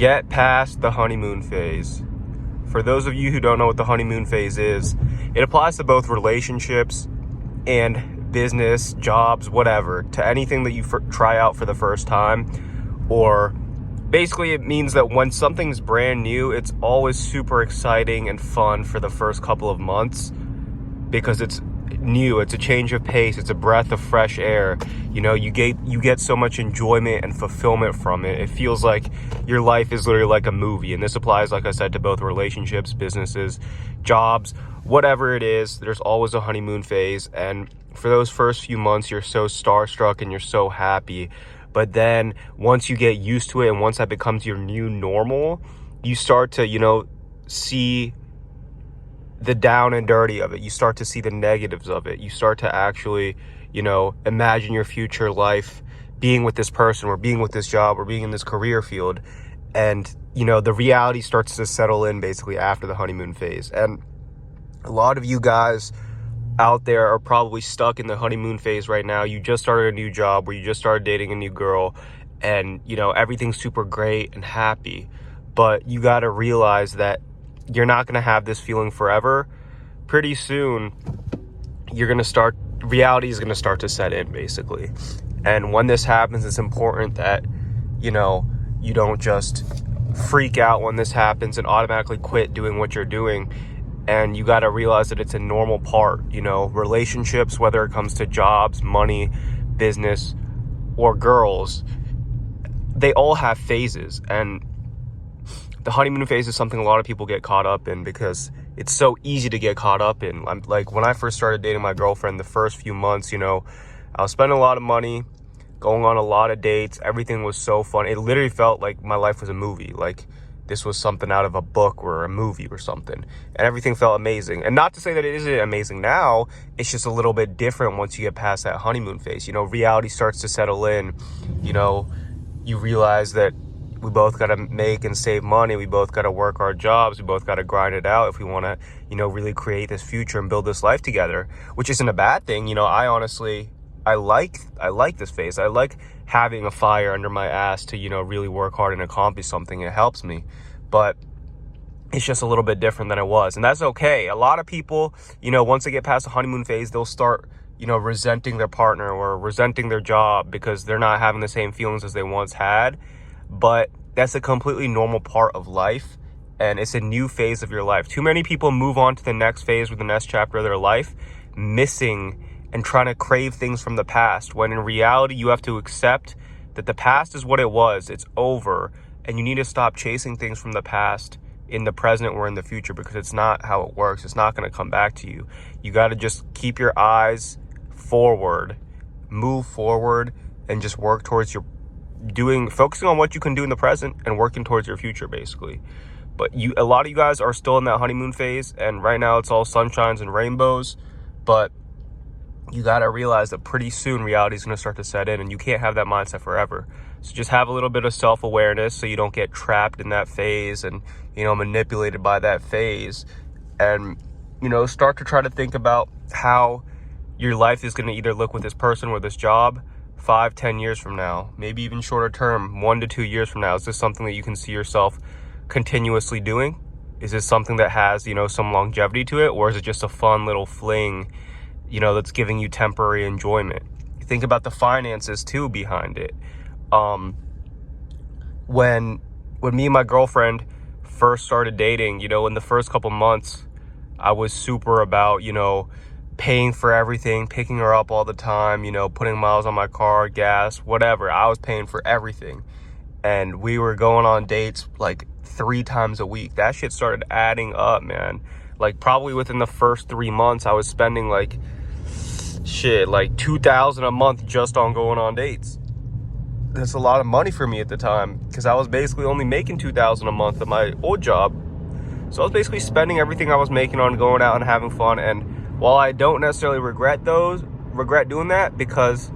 get past the honeymoon phase. For those of you who don't know what the honeymoon phase is, it applies to both relationships and business, jobs, whatever, to anything that you try out for the first time. Or basically it means that when something's brand new, it's always super exciting and fun for the first couple of months because it's new, it's a change of pace, it's a breath of fresh air. You know, you get so much enjoyment and fulfillment from it. It feels like your life is literally like a movie. And this applies, like I said, to both relationships, businesses, jobs, whatever it is. There's always a honeymoon phase, and for those first few months you're so starstruck and you're so happy. But then once you get used to it and once that becomes your new normal, you start to, see the down and dirty of it. You start to see the negatives of it. You start to actually, imagine your future life being with this person or being with this job or being in this career field. And, the reality starts to settle in basically after the honeymoon phase. And a lot of you guys out there are probably stuck in the honeymoon phase right now. You just started a new job or you just started dating a new girl and, everything's super great and happy. But you got to realize that you're not going to have this feeling forever. Pretty soon, reality is going to start to set in, basically. And when this happens, it's important that, you don't just freak out when this happens and automatically quit doing what you're doing. And you got to realize that it's a normal part, relationships, whether it comes to jobs, money, business, or girls, they all have phases. And the honeymoon phase is something a lot of people get caught up in because it's so easy to get caught up in. Like when I first started dating my girlfriend, the first few months, I was spending a lot of money, going on a lot of dates. Everything was so fun. It literally felt like my life was a movie. Like this was something out of a book or a movie or something. And everything felt amazing. And not to say that it isn't amazing now, it's just a little bit different once you get past that honeymoon phase. Reality starts to settle in. You realize that we both got to make and save money. We both got to work our jobs. We both got to grind it out if we want to, really create this future and build this life together, which isn't a bad thing. I like this phase. I like having a fire under my ass to, really work hard and accomplish something. It helps me, but it's just a little bit different than it was. And that's okay. A lot of people, once they get past the honeymoon phase, they'll start, resenting their partner or resenting their job because they're not having the same feelings as they once had. But that's a completely normal part of life, and it's a new phase of your life. Too many people move on to the next phase or the next chapter of their life, missing and trying to crave things from the past, when in reality, you have to accept that the past is what it was. It's over, and you need to stop chasing things from the past in the present or in the future because it's not how it works. It's not going to come back to you. You got to just keep your eyes forward, move forward, and just work towards focusing on what you can do in the present and working towards your future, basically. But a lot of you guys are still in that honeymoon phase, and right now it's all sunshines and rainbows. But you got to realize that pretty soon reality is going to start to set in, and you can't have that mindset forever. So just have a little bit of self-awareness so you don't get trapped in that phase and, manipulated by that phase. And, start to try to think about how your life is going to either look with this person or this job 5-10 years from now, maybe even shorter term, 1 to 2 years from now. Is this something that you can see yourself continuously doing? Is this something that has, some longevity to it? Or is it just a fun little fling, that's giving you temporary enjoyment? Think about the finances too behind it. When me and my girlfriend first started dating, in the first couple months, I was super about, paying for everything, picking her up all the time, putting miles on my car, gas, whatever. I was paying for everything. And we were going on dates like 3 times a week. That shit started adding up, man. Like probably within the first 3 months, I was spending like $2,000 a month just on going on dates. That's a lot of money for me at the time because I was basically only making $2,000 a month at my old job. So I was basically spending everything I was making on going out and having fun. And while I don't necessarily regret doing that because,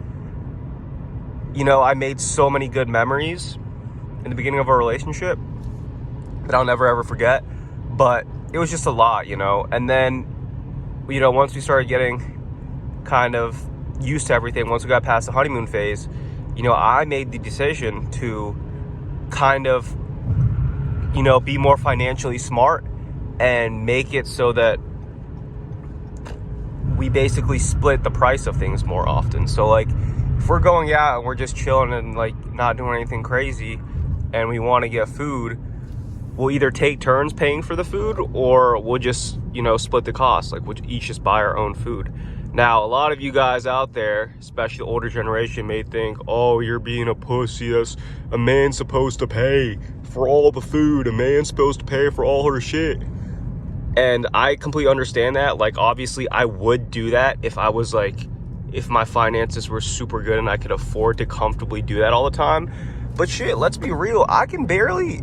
I made so many good memories in the beginning of our relationship that I'll never ever forget. But it was just a lot, And then, once we started getting kind of used to everything, once we got past the honeymoon phase, I made the decision to kind of you know, be more financially smart and make it so that we basically split the price of things more often. So like, if we're going out and we're just chilling and like not doing anything crazy and we want to get food, we'll either take turns paying for the food, or we'll just, you know, split the cost. Like, we'll each just buy our own food. Now, a lot of you guys out there, especially the older generation, may think, oh, you're being a pussy. That's a man's supposed to pay for all the food. A man's supposed to pay for all her shit. And I completely understand that. Like, obviously, I would do that if I was like, if my finances were super good and I could afford to comfortably do that all the time. But shit, let's be real. I can barely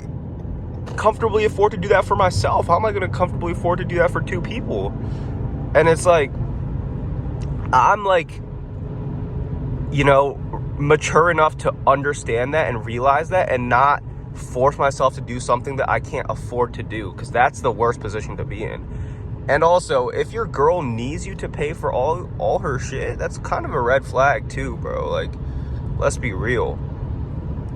comfortably afford to do that for myself. How am I going to comfortably afford to do that for two people? And it's like, I'm like, you know, mature enough to understand that and realize that, and not force myself to do something that I can't afford to do, because that's the worst position to be in. And also, if your girl needs you to pay for all her shit, that's kind of a red flag too, bro. Like, let's be real.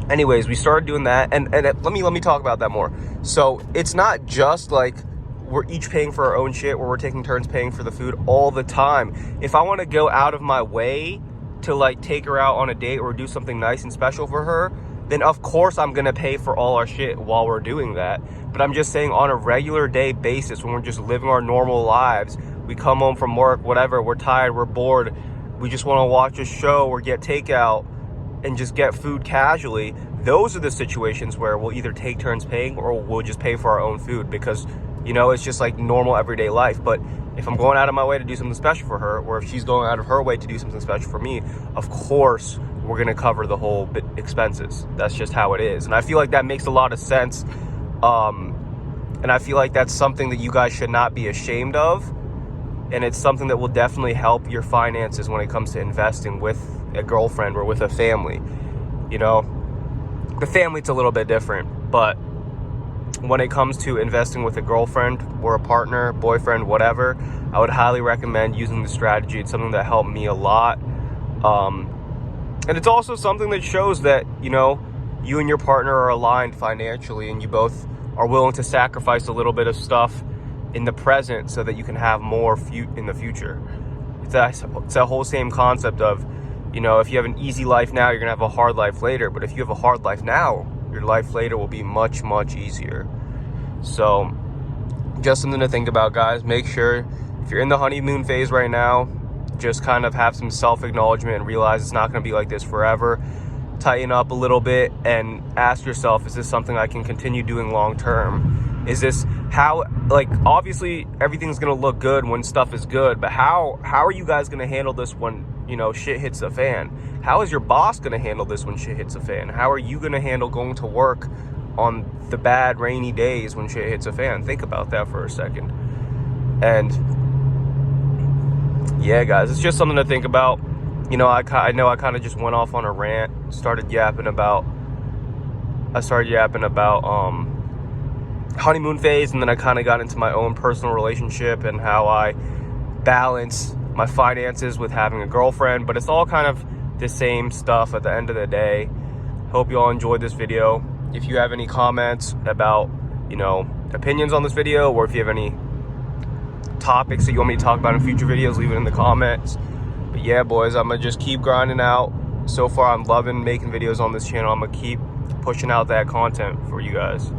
Anyways, we started doing that, and let me talk about that more. So it's not just like we're each paying for our own shit, where we're taking turns paying for the food all the time. If I want to go out of my way to like take her out on a date or do something nice and special for her, then of course I'm gonna pay for all our shit while we're doing that. But I'm just saying, on a regular day basis, when we're just living our normal lives, we come home from work, whatever, we're tired, we're bored, we just want to watch a show or get takeout and just get food casually, those are the situations where we'll either take turns paying or we'll just pay for our own food, because, you know, it's just like normal everyday life. But if I'm going out of my way to do something special for her, or if she's going out of her way to do something special for me, of course we're gonna cover the whole expenses. That's just how it is. And I feel like that makes a lot of sense. And I feel like that's something that you guys should not be ashamed of. And it's something that will definitely help your finances when it comes to investing with a girlfriend or with a family. You know, the family's a little bit different, but when it comes to investing with a girlfriend or a partner, boyfriend, whatever, I would highly recommend using the strategy. It's something that helped me a lot. And it's also something that shows that, you know, you and your partner are aligned financially, and you both are willing to sacrifice a little bit of stuff in the present so that you can have more in the future. It's that whole same concept of, you know, if you have an easy life now, you're gonna have a hard life later. But if you have a hard life now, your life later will be much, much easier. So just something to think about, guys. Make sure, if you're in the honeymoon phase right now, just kind of have some self-acknowledgement and realize it's not gonna be like this forever. Tighten up a little bit and ask yourself, is this something I can continue doing long term? Is this how, like, obviously everything's gonna look good when stuff is good, but how are you guys gonna handle this when, you know, shit hits the fan? How is your boss gonna handle this when shit hits the fan? How are you gonna handle going to work on the bad rainy days when shit hits a fan? Think about that for a second. And yeah, guys, it's just something to think about. You know, I know I kind of just went off on a rant, started yapping about honeymoon phase, and then I kind of got into my own personal relationship and how I balance my finances with having a girlfriend. But it's all kind of the same stuff at the end of the day. Hope you all enjoyed this video. If you have any comments about, you know, opinions on this video, or if you have any topics that you want me to talk about in future videos, leave it in the comments. But yeah, boys, I'm gonna just keep grinding out. So far, I'm loving making videos on this channel. I'm gonna keep pushing out that content for you guys.